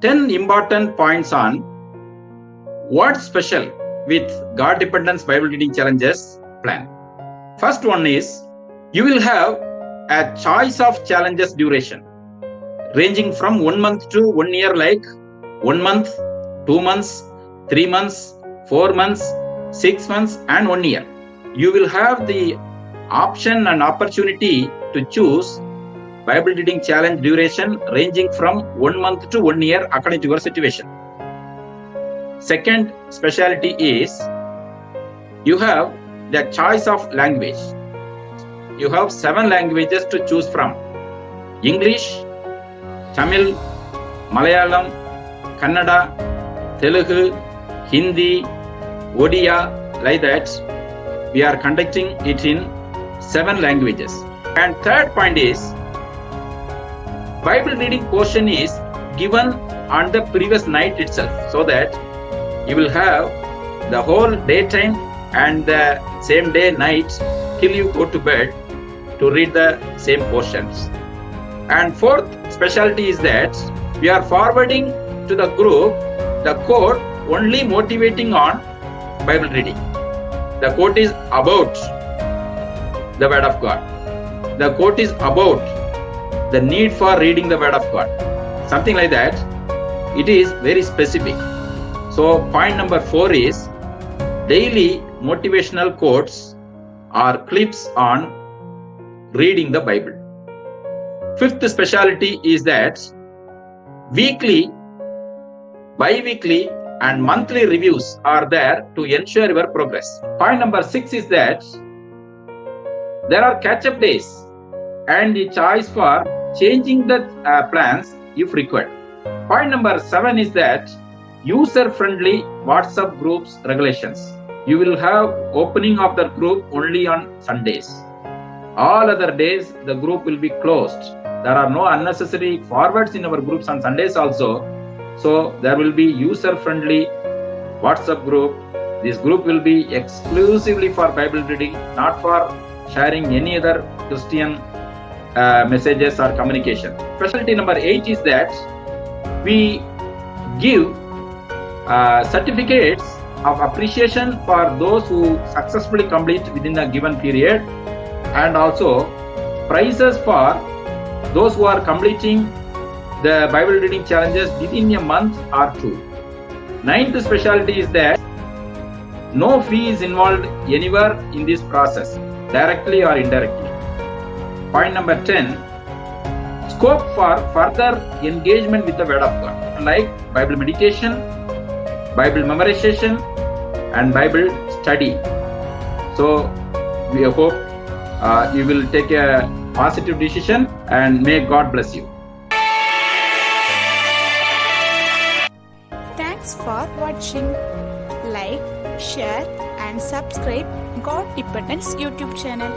10 important points on what's special with GODependence Bible Reading Challenges plan. First one is, you will have a choice of challenges duration ranging from 1 month to 1 year, like 1 month, 2 months, 3 months, 4 months, 6 months and 1 year. You will have the option and opportunity to choose Bible reading challenge duration ranging from 1 month to 1 year according to your situation. Second specialty is, you have the choice of language. You have 7 languages to choose from: English, Tamil, Malayalam, Kannada, Telugu, Hindi, Odia, like that. We are conducting it in 7 languages. And third point is, Bible reading portion is given on the previous night itself, so that you will have the whole daytime and the same day night till you go to bed to read the same portions. And fourth specialty is that we are forwarding to the group the quote only motivating on Bible reading. The quote is about the Word of God. The quote is about the need for reading the Word of God. Something like that. It is very specific. So point number 4 is daily motivational quotes or clips on reading the Bible. Fifth specialty is that weekly, bi-weekly and monthly reviews are there to ensure your progress. Point number 6 is that there are catch-up days and the choice for changing the plans if required. Point number 7 is that user-friendly WhatsApp groups regulations. You will have opening of the group only on Sundays. All other days the group will be closed. There are no unnecessary forwards in our groups on Sundays also. So there will be user-friendly WhatsApp group. This group will be exclusively for Bible reading, not for sharing any other Christian messages or communication. Specialty number 8 is that we give certificates of appreciation for those who successfully complete within a given period, and also prizes for those who are completing the Bible reading challenges within a month or 2. Ninth specialty is that no fee is involved anywhere in this process, directly or indirectly. Point number 10, scope for further engagement with the Word of God, like Bible meditation, Bible memorization and Bible study. So we hope you will take a positive decision, and may God bless you. Thanks for watching. Like, share and subscribe GODependence YouTube channel.